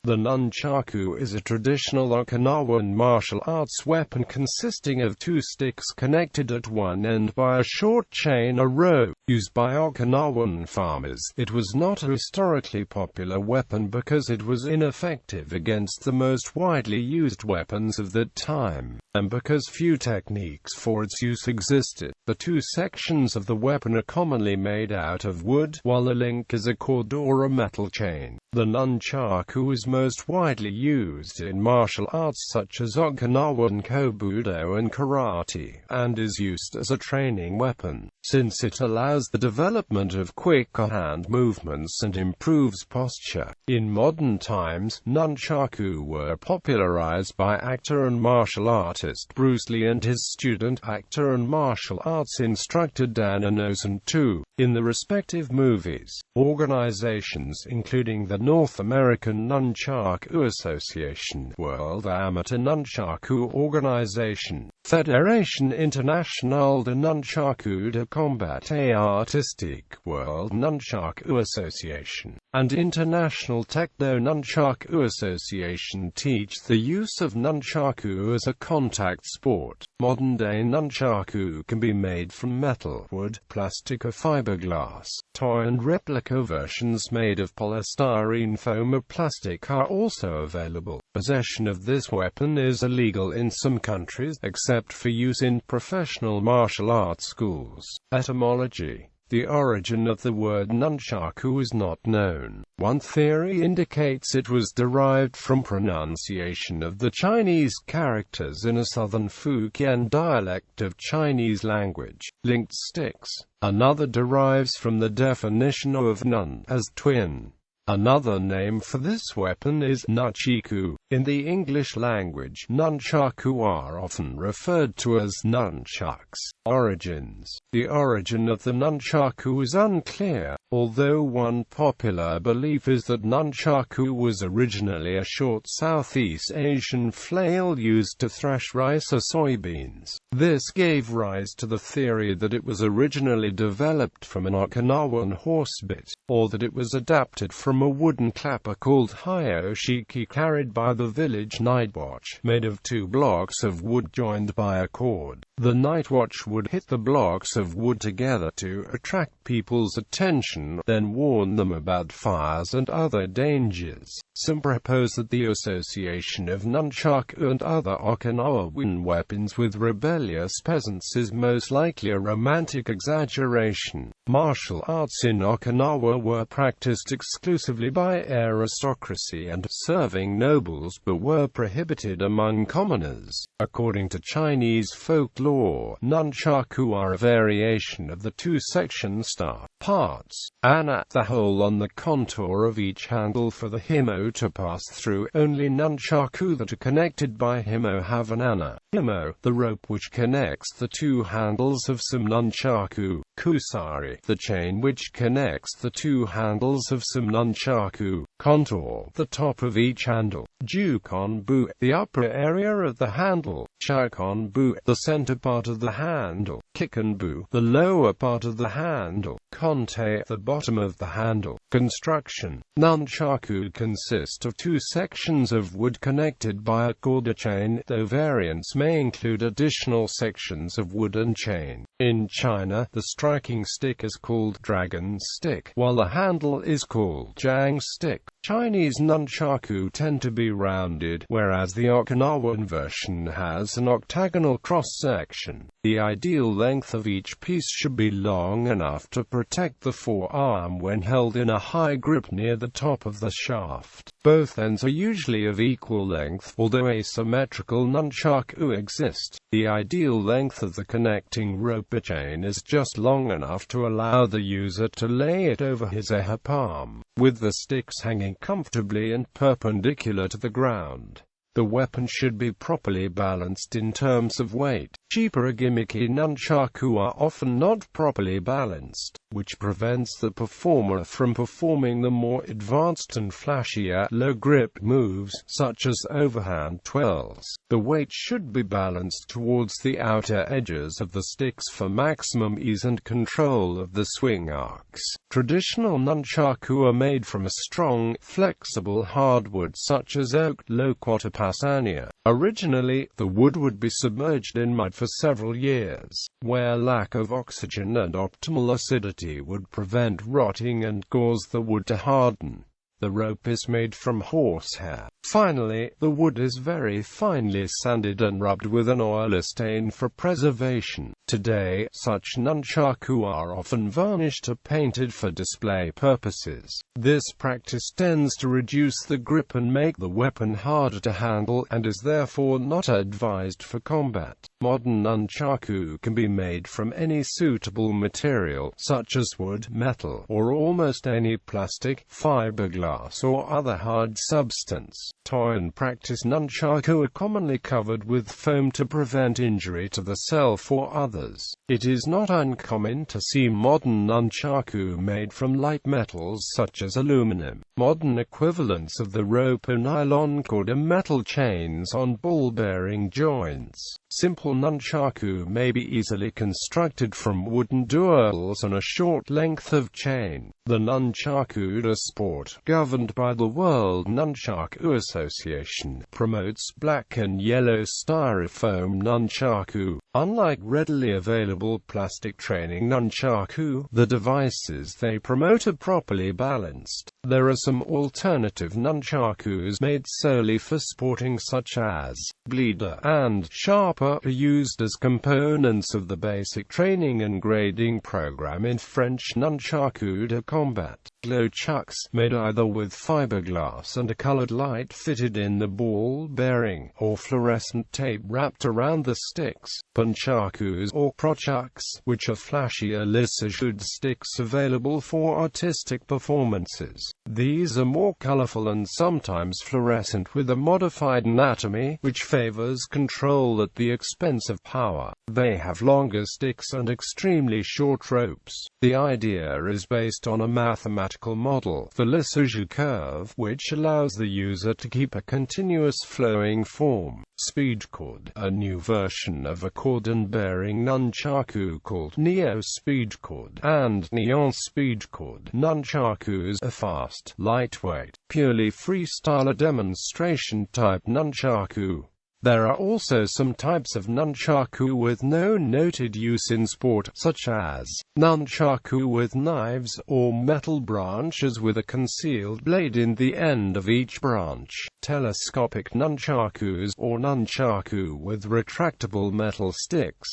The nunchaku is a traditional Okinawan martial arts weapon consisting of two sticks connected at one end by a short chain or rope, used by Okinawan farmers. It was not a historically popular weapon because it was ineffective against the most widely used weapons of that time, and because few techniques for its use existed. The two sections of the weapon are commonly made out of wood, while the link is a cord or a metal chain. The nunchaku is most widely used in martial arts such as Okinawan kobudō and karate, and is used as a training weapon, since it allows the development of quicker hand movements and improves posture. In modern times, nunchaku were popularized by actor and martial artist Bruce Lee and his student, actor and martial arts instructor Dan Inoue, in the respective movies. Organizations including the North American Nunchaku Association, World Amateur Nunchaku Organization, Fédération Internationale de Nunchaku de Combat et Artistique, World Nunchaku Association, and International Taekwondo Nunchaku Association teach the use of nunchaku as a contact sport. Modern-day nunchaku can be made from metal, wood, plastic or fiberglass. Toy and replica versions made of polystyrene foam or plastic are also available. Possession of this weapon is illegal in some countries, except for use in professional martial arts schools. Etymology. The origin of the word nunchaku is not known. One theory indicates it was derived from pronunciation of the Chinese characters in a southern Fujian dialect of Chinese language, linked sticks. Another derives from the definition of nun as twin. Another name for this weapon is nunchaku. In the English language, nunchaku are often referred to as nunchucks. Origins. The origin of the nunchaku is unclear, although one popular belief is that nunchaku was originally a short Southeast Asian flail used to thresh rice or soybeans. This gave rise to the theory that it was originally developed from an Okinawan horse bit, or that it was adapted from a wooden clapper called hyoshiki carried by the village nightwatch, made of two blocks of wood joined by a cord. The nightwatch would hit the blocks of wood together to attract people's attention, then warn them about fires and other dangers. Some propose that the association of nunchaku and other Okinawan weapons with rebellious peasants is most likely a romantic exaggeration. Martial arts in Okinawa were practiced exclusively by aristocracy and serving nobles, but were prohibited among commoners. According to Chinese folklore, nunchaku are a variation of the two-section star parts, ana, the hole on the contour of each handle for the himo to pass through. Only nunchaku that are connected by himo have an ana. Himo, the rope which connects the two handles of some nunchaku. Kusari, the chain which connects the two handles of some nunchaku. Contour, the top of each handle. Jukonbu, the upper area of the handle. Shikonbu, the center part of the handle. Kikonbu, the lower part of the handle. Konte, the bottom of the handle. Construction. Nunchaku consist of two sections of wood connected by a cord or chain, though variants may include additional sections of wood and chain. In China, the striking stick is called dragon stick, while the handle is called jang stick. Chinese nunchaku tend to be rounded, whereas the Okinawan version has an octagonal cross-section. The ideal length of each piece should be long enough to protect the forearm when held in a high grip near the top of the shaft. Both ends are usually of equal length, although asymmetrical nunchaku exist. The ideal length of the connecting rope or chain is just long enough to allow the user to lay it over his or her palm, with the sticks hanging comfortably and perpendicular to the ground. The weapon should be properly balanced in terms of weight. Cheaper or gimmicky nunchaku are often not properly balanced. which prevents the performer from performing the more advanced and flashier, low-grip moves, such as overhand twirls. The weight should be balanced towards the outer edges of the sticks for maximum ease and control of the swing arcs. Traditional nunchaku are made from a strong, flexible hardwood such as oak, Loquatopasania. Originally, the wood would be submerged in mud for several years, where lack of oxygen and optimal acidity would prevent rotting and cause the wood to harden. The rope is made from horsehair. Finally, the wood is very finely sanded and rubbed with an oil stain for preservation. Today, such nunchaku are often varnished or painted for display purposes. This practice tends to reduce the grip and make the weapon harder to handle, and is therefore not advised for combat. Modern nunchaku can be made from any suitable material, such as wood, metal, or almost any plastic, fiberglass, or other hard substance. Toy and practice nunchaku are commonly covered with foam to prevent injury to the self or others. It is not uncommon to see modern nunchaku made from light metals such as aluminum. Modern equivalents of the rope are nylon cord and metal chains on ball-bearing joints. Simple nunchaku may be easily constructed from wooden dowels and a short length of chain. The Nunchaku sport, governed by the World Nunchaku Association, promotes black and yellow styrofoam nunchaku. Unlike readily available plastic training nunchaku, the devices they promote are properly balanced. There are some alternative nunchakus made solely for sporting such as bleeder and sharper, are used as components of the basic training and grading program in French nunchaku de combat. Glow chucks, made either with fiberglass and a colored light fitted in the ball bearing, or fluorescent tape wrapped around the sticks. Punchakus or prochucks, which are flashier lissued sticks available for artistic performances. These are more colorful and sometimes fluorescent with a modified anatomy, which favors control at the expense of power. They have longer sticks and extremely short ropes. The idea is based on a mathematical model, the Lissajous curve, which allows the user to keep a continuous flowing form. Speed cord, a new version of a cord-bearing nunchaku called Neo Speed cord, and Neon Speed cord. Nunchakus are fast, lightweight, purely freestyle or demonstration type nunchaku. There are also some types of nunchaku with no noted use in sport, such as nunchaku with knives, or metal branches with a concealed blade in the end of each branch. Telescopic nunchakus, or nunchaku with retractable metal sticks.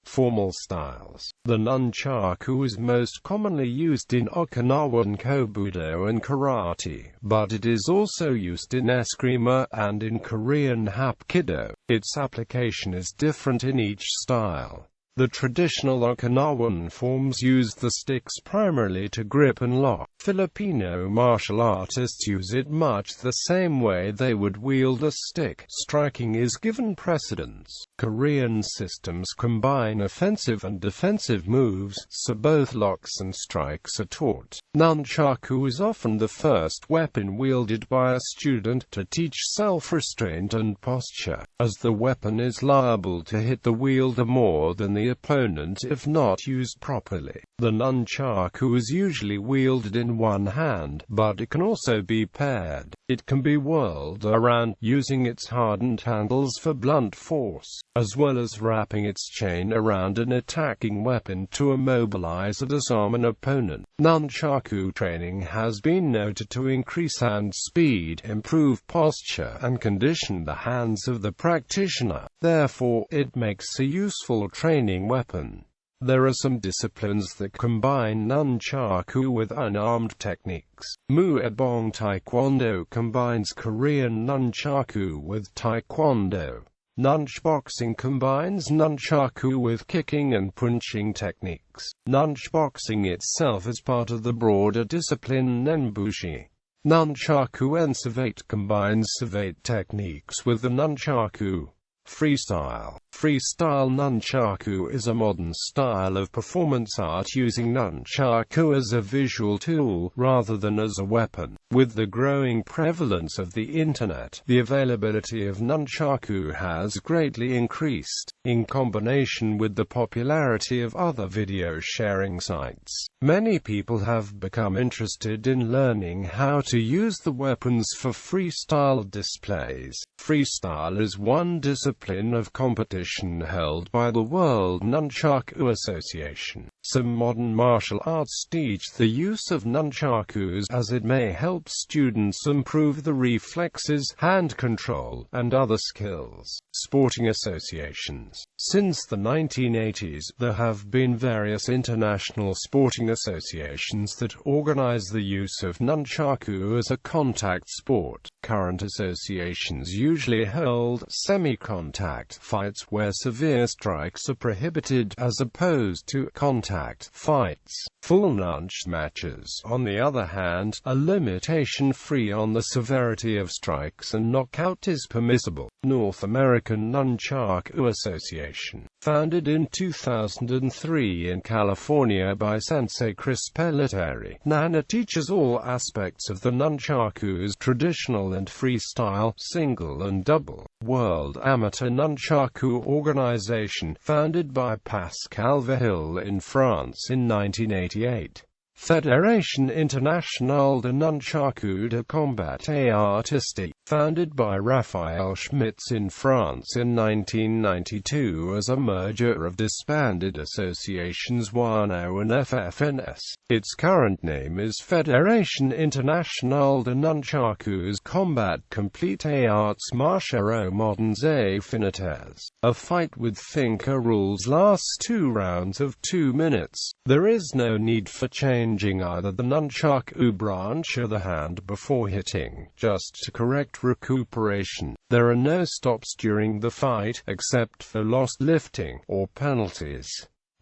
Formal styles. The nunchaku is most commonly used in Okinawan kobudō and karate, but it is also used in eskrima and in Korean hapkido. Its application is different in each style. The traditional Okinawan forms use the sticks primarily to grip and lock. Filipino martial artists use it much the same way they would wield a stick. Striking is given precedence. Korean systems combine offensive and defensive moves, so both locks and strikes are taught. Nunchaku is often the first weapon wielded by a student to teach self-restraint and posture, as the weapon is liable to hit the wielder more than the opponent if not used properly. The nunchaku is usually wielded in one hand, but it can also be paired. It can be whirled around, using its hardened handles for blunt force, as well as wrapping its chain around an attacking weapon to immobilize or disarm an opponent. Nunchaku training has been noted to increase hand speed, improve posture, and condition the hands of the practitioner. Therefore, it makes a useful training weapon. There are some disciplines that combine nunchaku with unarmed techniques. Muebong Taekwondo combines Korean nunchaku with Taekwondo. Nunchboxing combines nunchaku with kicking and punching techniques. Nunchboxing itself is part of the broader discipline Nenbushi. Nunchaku and savate combines savate techniques with the nunchaku. Freestyle. Freestyle nunchaku is a modern style of performance art using nunchaku as a visual tool, rather than as a weapon. With the growing prevalence of the Internet, the availability of nunchaku has greatly increased, in combination with the popularity of other video sharing sites. Many people have become interested in learning how to use the weapons for freestyle displays. Freestyle is one discipline of competition held by the World Nunchaku Association. Some modern martial arts teach the use of nunchakus as it may help students improve the reflexes, hand control, and other skills. Sporting associations. Since the 1980s, there have been various international sporting associations that organize the use of nunchaku as a contact sport. Current associations usually hold semi-contact fights where severe strikes are prohibited as opposed to contact fights. Full nunch matches, on the other hand, are limitation-free on the severity of strikes, and knockout is permissible. North American Nunchaku Association. Founded in 2003 in California by Sensei Chris Pelletieri, NANA teaches all aspects of the nunchakus, traditional and freestyle, single and double. World Amateur Nunchaku Organization, founded by Pascal Vahil in France in 1988. Fédération Internationale de Nunchaku de Combat et Artistique, founded by Raphael Schmitz in France in 1992 as a merger of disbanded associations WANO and FFNS. Its current name is Fédération Internationale de Nunchakus Combat Complete et Arts Martiaux Modernes et Finitaires. A fight with Finka rules lasts 2 rounds of 2 minutes. There is no need for changing either the nunchaku branch or the hand before hitting, just to correct recuperation. There are no stops during the fight, except for lost lifting, or penalties.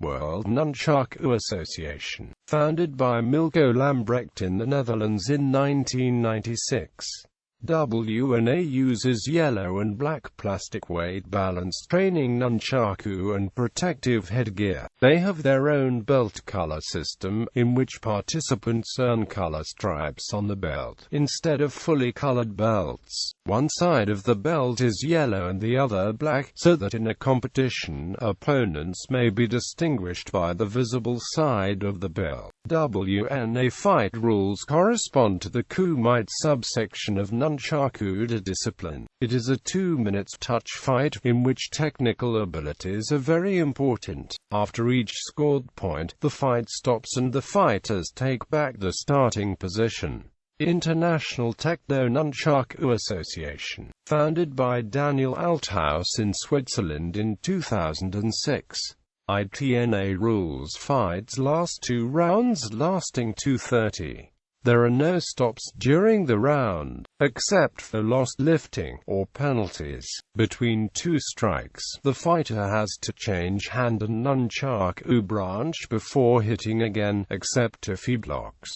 World Nunchaku Association. Founded by Milko Lambrecht in the Netherlands in 1996. WNA uses yellow and black plastic weight-balanced training nunchaku and protective headgear. They have their own belt color system, in which participants earn color stripes on the belt, instead of fully colored belts. One side of the belt is yellow and the other black, so that in a competition, opponents may be distinguished by the visible side of the belt. WNA fight rules correspond to the kumite subsection of Nunchaku discipline. It is a 2-minute touch fight, in which technical abilities are very important. After each scored point, the fight stops and the fighters take back the starting position. International Taekwondo Nunchaku Association. Founded by Daniel Althaus in Switzerland in 2006. ITNA rules fights last 2 rounds lasting 2:30. There are no stops during the round, except for lost lifting, or penalties. Between 2 strikes, the fighter has to change hand and nunchaku branch before hitting again, except if he blocks.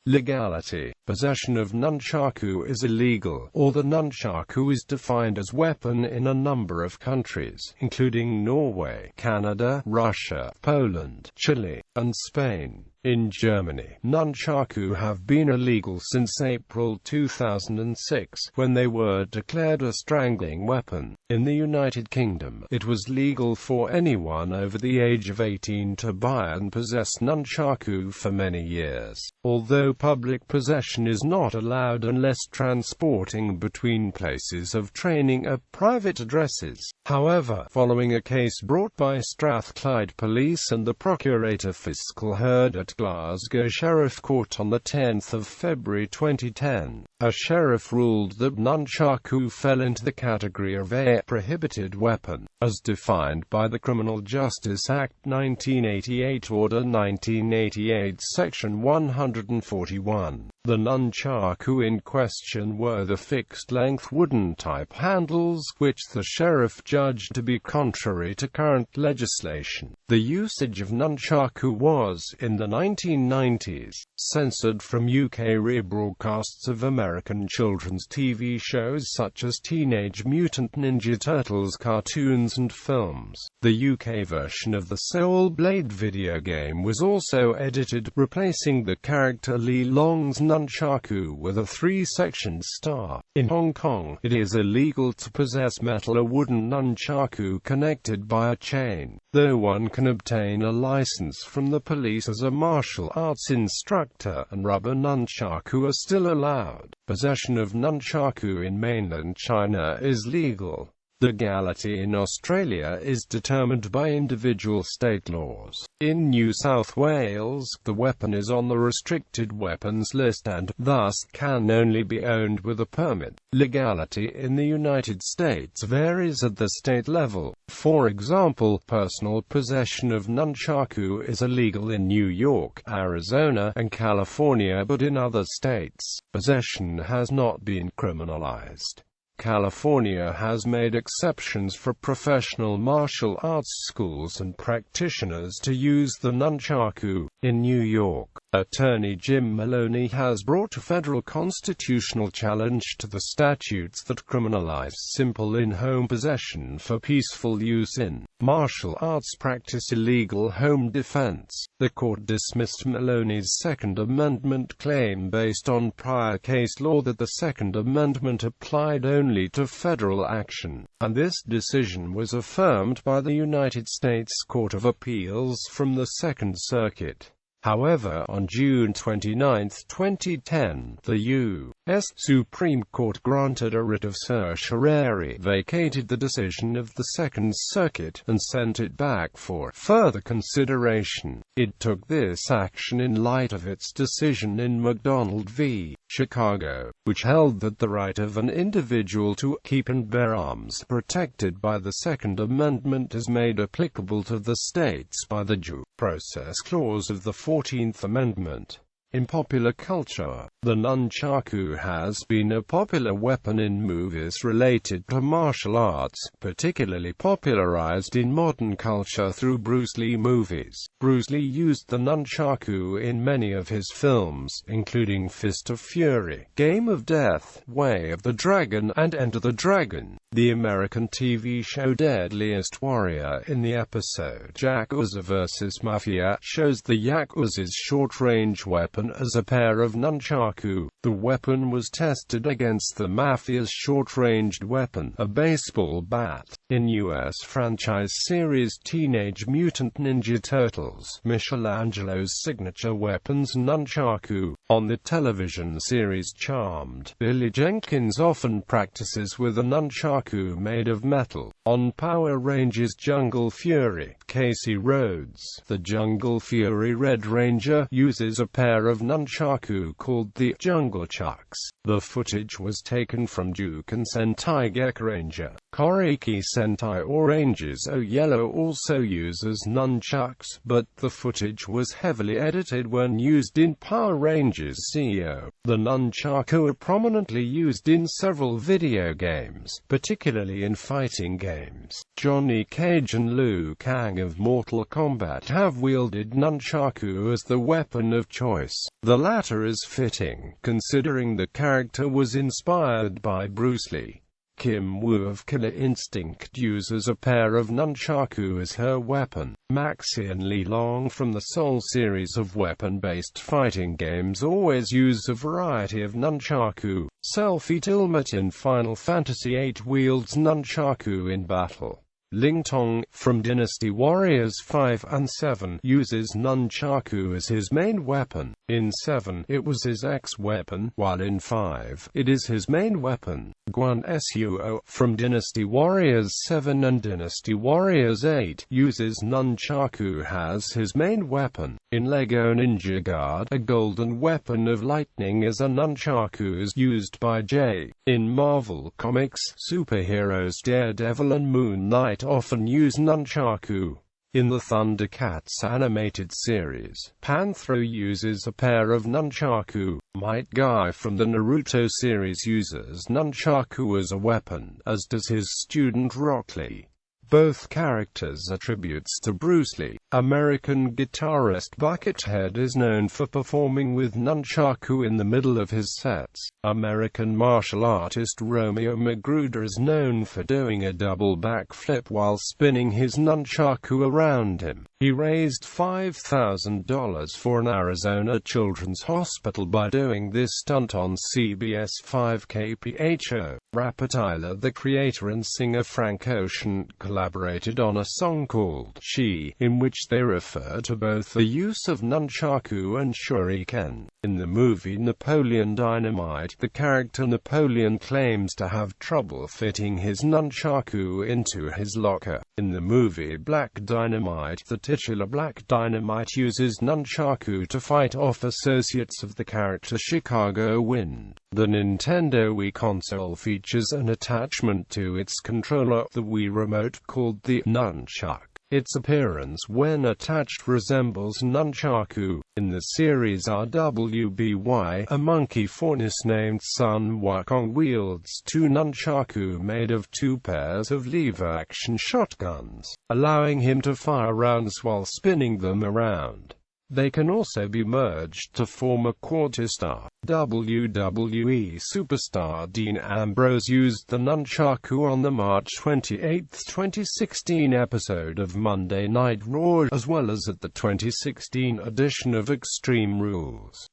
Legality. Possession of nunchaku is illegal, or the nunchaku is defined as weapon in a number of countries, including Norway, Canada, Russia, Poland, Chile, and Spain. In Germany, nunchaku have been illegal since April 2006, when they were declared a strangling weapon. In the United Kingdom, it was legal for anyone over the age of 18 to buy and possess nunchaku for many years, although public possession is not allowed unless transporting between places of training or private addresses. However, following a case brought by Strathclyde Police and the Procurator Fiscal heard at Glasgow Sheriff Court on 10 February 2010, a sheriff ruled that nunchaku fell into the category of a prohibited weapon, as defined by the Criminal Justice Act 1988 Order 1988 Section 141. The nunchaku in question were the fixed-length wooden-type handles, which the sheriff judged to be contrary to current legislation. The usage of nunchaku was, in the 1990s, censored from UK rebroadcasts of American children's TV shows such as Teenage Mutant Ninja Turtles cartoons and films. The UK version of the Soul Blade video game was also edited, replacing the character Li Long's nunchaku with a 3-section star. In Hong Kong, it is illegal to possess metal or wooden nunchaku connected by a chain, though one can obtain a license from the police as a martial arts instructor, and rubber nunchaku are still allowed. Possession of nunchaku in mainland China is legal. Legality in Australia is determined by individual state laws. In New South Wales, the weapon is on the restricted weapons list and, thus, can only be owned with a permit. Legality in the United States varies at the state level. For example, personal possession of nunchaku is illegal in New York, Arizona, and California, but in other states, possession has not been criminalized. California has made exceptions for professional martial arts schools and practitioners to use the nunchaku. In New York, Attorney Jim Maloney has brought a federal constitutional challenge to the statutes that criminalize simple in-home possession for peaceful use in martial arts practice. Illegal home defense. The court dismissed Maloney's Second Amendment claim based on prior case law that the Second Amendment applied only to federal action, and this decision was affirmed by the United States Court of Appeals from the Second Circuit. However, on June 29, 2010, the U.S. Supreme Court granted a writ of certiorari, vacated the decision of the Second Circuit, and sent it back for further consideration. It took this action in light of its decision in McDonald v. Chicago, which held that the right of an individual to keep and bear arms protected by the Second Amendment is made applicable to the states by the Due Process Clause of the 14th Amendment. In popular culture, the nunchaku has been a popular weapon in movies related to martial arts, particularly popularized in modern culture through Bruce Lee movies. Bruce Lee used the nunchaku in many of his films, including Fist of Fury, Game of Death, Way of the Dragon, and Enter the Dragon. The American TV show Deadliest Warrior, in the episode Yakuza vs. Mafia, shows the Yakuza's short-range weapon as a pair of nunchaku. The weapon was tested against the Mafia's short-ranged weapon, a baseball bat. In U.S. franchise series Teenage Mutant Ninja Turtles, Michelangelo's signature weapons nunchaku. On the television series Charmed, Billy Jenkins often practices with a nunchaku made of metal. On Power Rangers Jungle Fury, Casey Rhodes, the Jungle Fury Red Ranger, uses a pair of nunchaku called the Jungle Chucks. The footage was taken from Juken Sentai Gek Ranger. Koriki Sentai Oranges O Yellow also uses nunchucks, but the footage was heavily edited when used in Power Rangers CEO. The nunchaku are prominently used in several video games, particularly in fighting games. Johnny Cage and Liu Kang of Mortal Kombat have wielded nunchaku as the weapon of choice. The latter is fitting, considering the character was inspired by Bruce Lee. Kim Woo of Killer Instinct uses a pair of nunchaku as her weapon. Maxie and Li Long from the Soul series of weapon-based fighting games always use a variety of nunchaku. Selphie Tilmot in Final Fantasy VIII wields nunchaku in battle. Ling Tong, from Dynasty Warriors 5 and 7, uses nunchaku as his main weapon. In 7, it was his ex-weapon, while in 5, it is his main weapon. Guan Suo, from Dynasty Warriors 7 and Dynasty Warriors 8, uses nunchaku as his main weapon. In Lego Ninja Guard, a golden weapon of lightning is a nunchaku as used by Jay. In Marvel Comics, superheroes Daredevil and Moon Knight often use nunchaku. In the Thundercats animated series, Panthro uses a pair of nunchaku. Might Guy from the Naruto series uses nunchaku as a weapon, as does his student Rock Lee. Both characters are tributes to Bruce Lee. American guitarist Buckethead is known for performing with nunchaku in the middle of his sets. American martial artist Romeo Magruder is known for doing a double backflip while spinning his nunchaku around him. He raised $5,000 for an Arizona children's hospital by doing this stunt on CBS 5 KPHO. Rapper Tyler, the creator and singer Frank Ocean, collaborated on a song called She, in which they refer to both the use of nunchaku and shuriken. In the movie Napoleon Dynamite, the character Napoleon claims to have trouble fitting his nunchaku into his locker. In the movie Black Dynamite, the titular Black Dynamite uses nunchaku to fight off associates of the character Chicago Wind. The Nintendo Wii console features an attachment to its controller, the Wii Remote, called the Nunchuk. Its appearance when attached resembles nunchaku. In the series RWBY, a monkey faunus named Sun Wukong wields two nunchaku made of two pairs of lever-action shotguns, allowing him to fire rounds while spinning them around. They can also be merged to form a quarter-star. WWE superstar Dean Ambrose used the nunchaku on the March 28, 2016 episode of Monday Night Raw, as well as at the 2016 edition of Extreme Rules.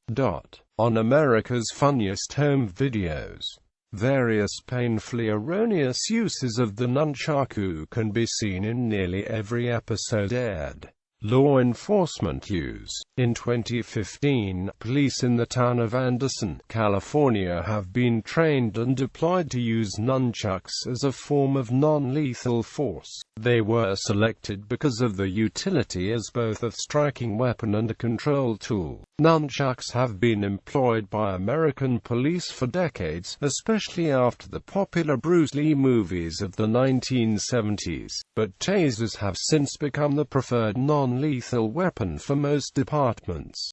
On America's Funniest Home Videos, various painfully erroneous uses of the nunchaku can be seen in nearly every episode aired. Law enforcement use. In 2015, police in the town of Anderson, California have been trained and deployed to use nunchucks as a form of non-lethal force. They were selected because of their utility as both a striking weapon and a control tool. Nunchucks have been employed by American police for decades, especially after the popular Bruce Lee movies of the 1970s, but tasers have since become the preferred non-lethal weapon for most departments.